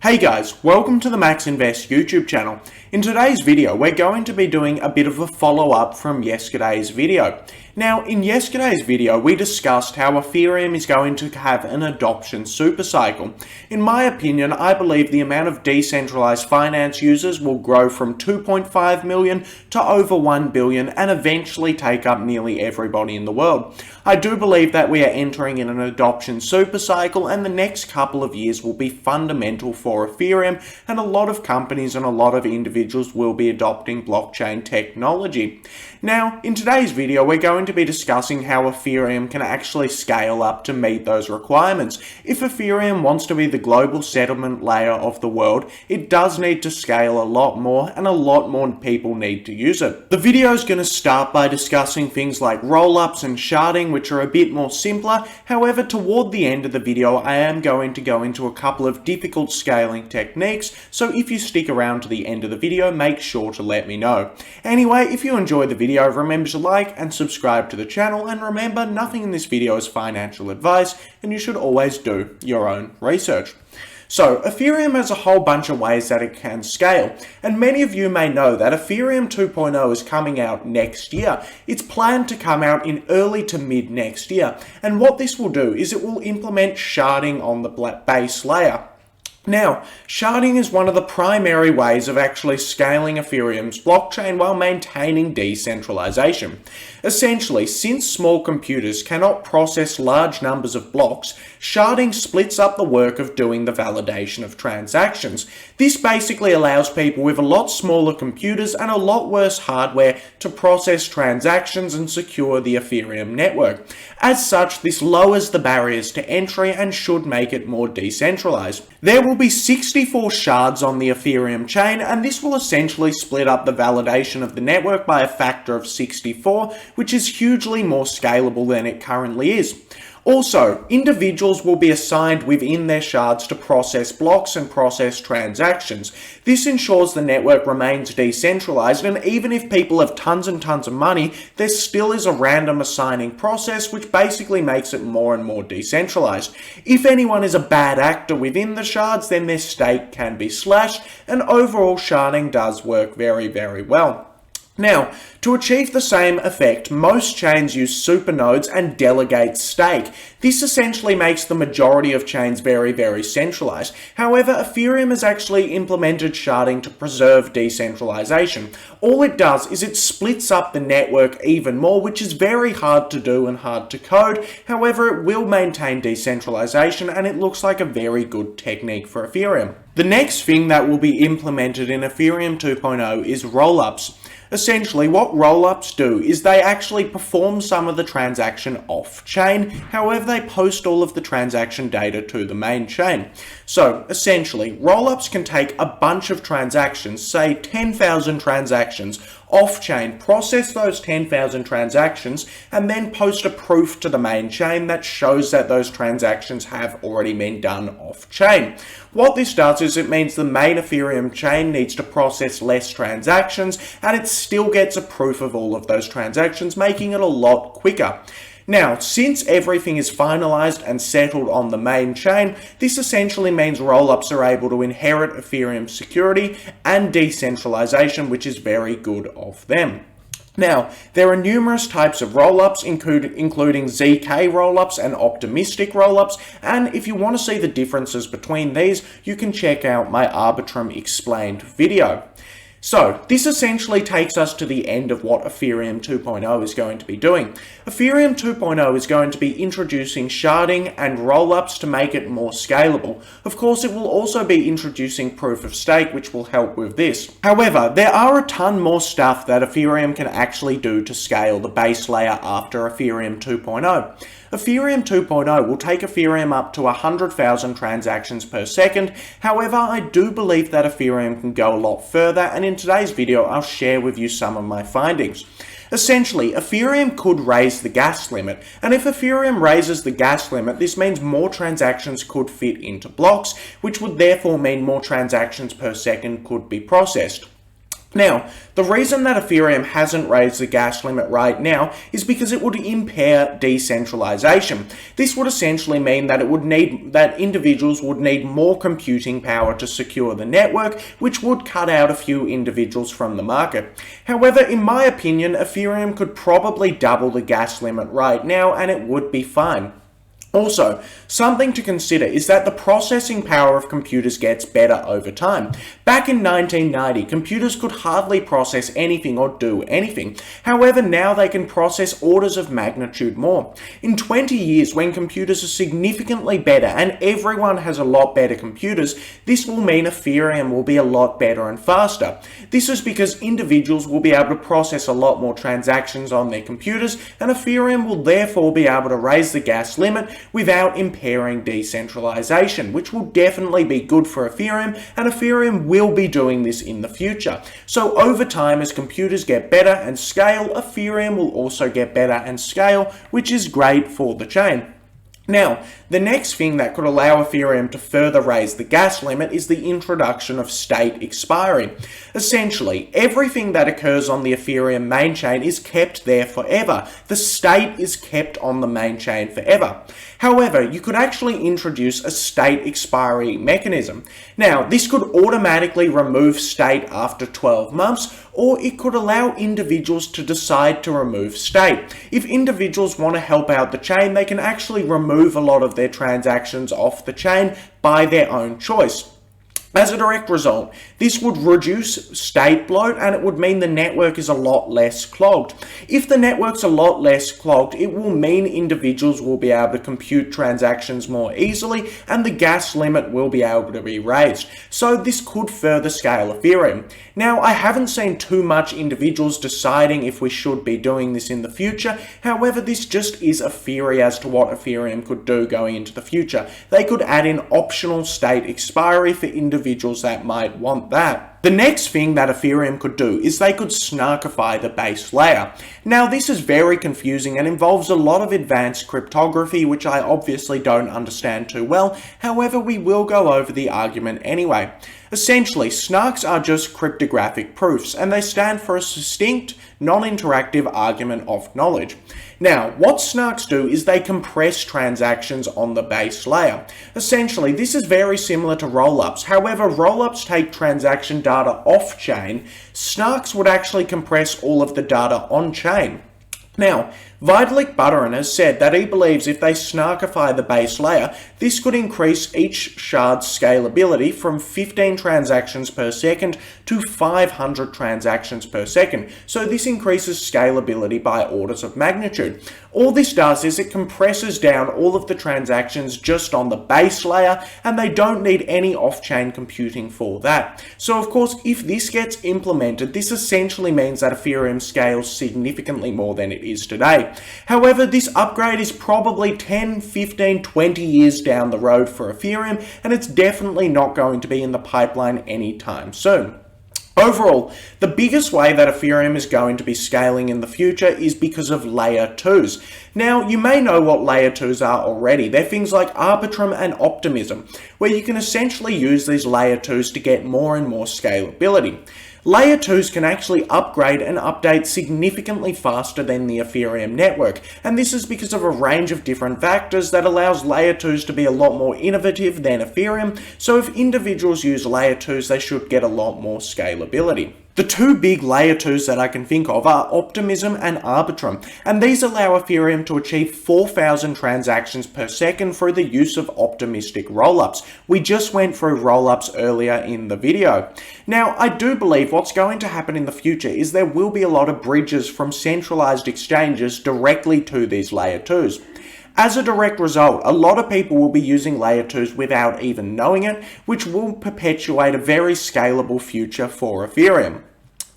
Hey guys, welcome to the Max Invest YouTube channel. In today's video, we're going to be doing a bit of a follow-up from yesterday's video. Now, in yesterday's video, we discussed how Ethereum is going to have an adoption supercycle. In my opinion, I believe the amount of decentralized finance users will grow from 2.5 million to over 1 billion and eventually take up nearly everybody in the world. I do believe that we are entering in an adoption supercycle, and the next couple of years will be fundamental for Ethereum, and a lot of companies and a lot of individuals will be adopting blockchain technology. Now, in today's video, we're going to be discussing how Ethereum can actually scale up to meet those requirements. If Ethereum wants to be the global settlement layer of the world, it does need to scale a lot more, and a lot more people need to use it. The video is going to start by discussing things like rollups and sharding, which are a bit more simpler. However, toward the end of the video, I am going to go into a couple of difficult scaling techniques, so if you stick around to the end of the video, make sure to let me know. Anyway, if you enjoyed the video, remember to like and subscribe to the channel, and remember, nothing in this video is financial advice, and you should always do your own research. So, Ethereum has a whole bunch of ways that it can scale, and many of you may know that Ethereum 2.0 is coming out next year. It's planned to come out in early to mid next year, and what this will do is it will implement sharding on the base layer. Now, sharding is one of the primary ways of actually scaling Ethereum's blockchain while maintaining decentralization. Essentially, since small computers cannot process large numbers of blocks, sharding splits up the work of doing the validation of transactions. This basically allows people with a lot smaller computers and a lot worse hardware to process transactions and secure the Ethereum network. As such, this lowers the barriers to entry and should make it more decentralized. There will be 64 shards on the Ethereum chain, and this will essentially split up the validation of the network by a factor of 64, which is hugely more scalable than it currently is. Also, individuals will be assigned within their shards to process blocks and process transactions. This ensures the network remains decentralized, and even if people have tons and tons of money, there still is a random assigning process, which basically makes it more and more decentralized. If anyone is a bad actor within the shards, then their stake can be slashed, and overall sharding does work very, very well. Now, to achieve the same effect, most chains use supernodes and delegate stake. This essentially makes the majority of chains very, very centralized. However, Ethereum has actually implemented sharding to preserve decentralization. All it does is it splits up the network even more, which is very hard to do and hard to code. However, it will maintain decentralization, and it looks like a very good technique for Ethereum. The next thing that will be implemented in Ethereum 2.0 is rollups. Essentially, what rollups do is they actually perform some of the transaction off-chain, however they post all of the transaction data to the main chain. So, essentially, rollups can take a bunch of transactions, say 10,000 transactions, off-chain, process those 10,000 transactions, and then post a proof to the main chain that shows that those transactions have already been done off-chain. What this does is it means the main Ethereum chain needs to process less transactions, and it still gets a proof of all of those transactions, making it a lot quicker. Now, since everything is finalized and settled on the main chain, this essentially means rollups are able to inherit Ethereum's security and decentralization, which is very good of them. Now, there are numerous types of rollups, including ZK rollups and optimistic rollups, and if you want to see the differences between these, you can check out my Arbitrum Explained video. So, this essentially takes us to the end of what Ethereum 2.0 is going to be doing. Ethereum 2.0 is going to be introducing sharding and rollups to make it more scalable. Of course, it will also be introducing proof of stake, which will help with this. However, there are a ton more stuff that Ethereum can actually do to scale the base layer after Ethereum 2.0. Ethereum 2.0 will take Ethereum up to 100,000 transactions per second. However, I do believe that Ethereum can go a lot further, and in today's video, I'll share with you some of my findings. Essentially, Ethereum could raise the gas limit, and if Ethereum raises the gas limit, this means more transactions could fit into blocks, which would therefore mean more transactions per second could be processed. Now, the reason that Ethereum hasn't raised the gas limit right now is because it would impair decentralization. This would essentially mean that individuals would need more computing power to secure the network, which would cut out a few individuals from the market. However, in my opinion, Ethereum could probably double the gas limit right now and it would be fine. Also, something to consider is that the processing power of computers gets better over time. Back in 1990, computers could hardly process anything or do anything. However, now they can process orders of magnitude more. In 20 years, when computers are significantly better and everyone has a lot better computers, this will mean Ethereum will be a lot better and faster. This is because individuals will be able to process a lot more transactions on their computers, and Ethereum will therefore be able to raise the gas limit without impairing decentralization, which will definitely be good for Ethereum, and Ethereum will be doing this in the future. So over time, as computers get better and scale, Ethereum will also get better and scale, which is great for the chain. Now, the next thing that could allow Ethereum to further raise the gas limit is the introduction of state expiry. Essentially, everything that occurs on the Ethereum main chain is kept there forever. The state is kept on the main chain forever. However, you could actually introduce a state expiry mechanism. Now, this could automatically remove state after 12 months, or it could allow individuals to decide to remove state. If individuals want to help out the chain, they can actually remove a lot of their transactions off the chain by their own choice. As a direct result, this would reduce state bloat and it would mean the network is a lot less clogged. If the network's a lot less clogged, it will mean individuals will be able to compute transactions more easily and the gas limit will be able to be raised. So this could further scale Ethereum. Now, I haven't seen too much individuals deciding if we should be doing this in the future. However, this just is a theory as to what Ethereum could do going into the future. They could add in optional state expiry for individuals that might want that. The next thing that Ethereum could do is they could snarkify the base layer. Now, this is very confusing and involves a lot of advanced cryptography, which I obviously don't understand too well. However, we will go over the argument anyway. Essentially, snarks are just cryptographic proofs, and they stand for a succinct, non-interactive argument of knowledge. Now, what snarks do is they compress transactions on the base layer. Essentially, this is very similar to rollups. However, rollups take transaction data off-chain. Snarks would actually compress all of the data on-chain. Now, Vitalik Buterin has said that he believes if they snarkify the base layer, this could increase each shard's scalability from 15 transactions per second to 500 transactions per second. So this increases scalability by orders of magnitude. All this does is it compresses down all of the transactions just on the base layer, and they don't need any off-chain computing for that. So of course, if this gets implemented, this essentially means that Ethereum scales significantly more than it is today. However, this upgrade is probably 10, 15, 20 years down the road for Ethereum, and it's definitely not going to be in the pipeline anytime soon. Overall, the biggest way that Ethereum is going to be scaling in the future is because of layer 2s. Now, you may know what layer 2s are already. They're things like Arbitrum and Optimism, where you can essentially use these layer 2s to get more and more scalability. Layer 2s can actually upgrade and update significantly faster than the Ethereum network, and this is because of a range of different factors that allows layer 2s to be a lot more innovative than Ethereum, so if individuals use layer 2s, they should get a lot more scalability. The two big layer 2s that I can think of are Optimism and Arbitrum, and these allow Ethereum to achieve 4,000 transactions per second through the use of optimistic rollups. We just went through rollups earlier in the video. Now, I do believe what's going to happen in the future is there will be a lot of bridges from centralized exchanges directly to these layer 2s. As a direct result, a lot of people will be using layer 2s without even knowing it, which will perpetuate a very scalable future for Ethereum.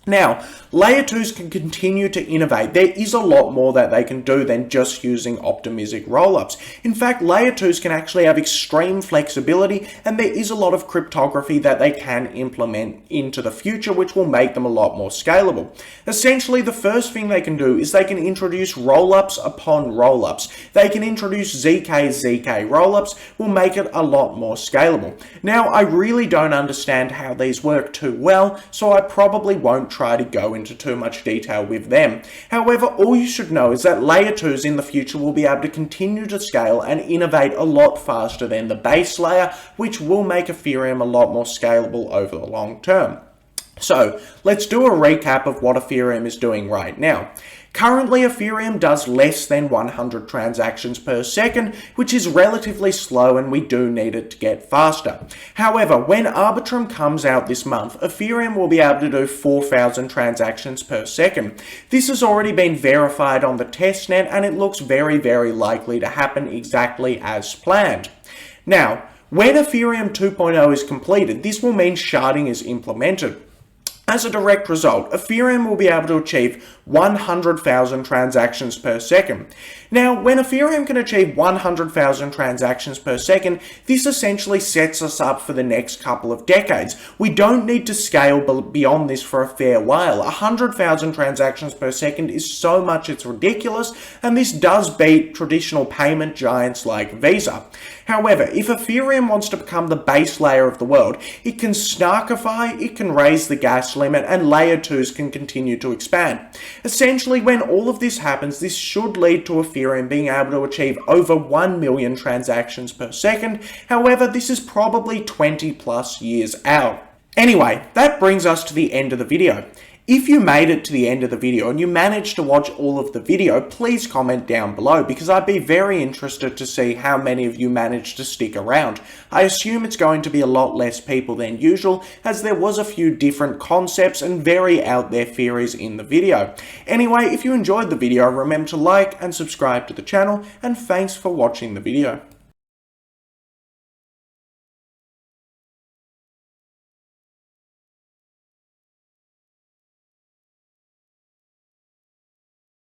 Now, layer 2s can continue to innovate. There is a lot more that they can do than just using optimistic rollups. In fact, layer 2s can actually have extreme flexibility, and there is a lot of cryptography that they can implement into the future, which will make them a lot more scalable. Essentially, the first thing they can do is they can introduce rollups upon rollups. They can introduce ZK rollups, will make it a lot more scalable. Now, I really don't understand how these work too well, so I probably won't try to go into too much detail with them. However, all you should know is that layer 2s in the future will be able to continue to scale and innovate a lot faster than the base layer, which will make Ethereum a lot more scalable over the long term. So, let's do a recap of what Ethereum is doing right now. Currently, Ethereum does less than 100 transactions per second, which is relatively slow, and we do need it to get faster. However, when Arbitrum comes out this month, Ethereum will be able to do 4,000 transactions per second. This has already been verified on the testnet, and it looks very, very likely to happen exactly as planned. Now, when Ethereum 2.0 is completed, this will mean sharding is implemented. As a direct result, Ethereum will be able to achieve 100,000 transactions per second. Now, when Ethereum can achieve 100,000 transactions per second, this essentially sets us up for the next couple of decades. We don't need to scale beyond this for a fair while. 100,000 transactions per second is so much it's ridiculous, and this does beat traditional payment giants like Visa. However, if Ethereum wants to become the base layer of the world, it can snarkify, it can raise the gas limit, and layer 2s can continue to expand. Essentially, when all of this happens, this should lead to Ethereum being able to achieve over 1 million transactions per second. However, this is probably 20 plus years out. Anyway, that brings us to the end of the video. If you made it to the end of the video and you managed to watch all of the video, please comment down below, because I'd be very interested to see how many of you managed to stick around. I assume it's going to be a lot less people than usual, as there was a few different concepts and very out there theories in the video. Anyway, if you enjoyed the video, remember to like and subscribe to the channel, and thanks for watching the video.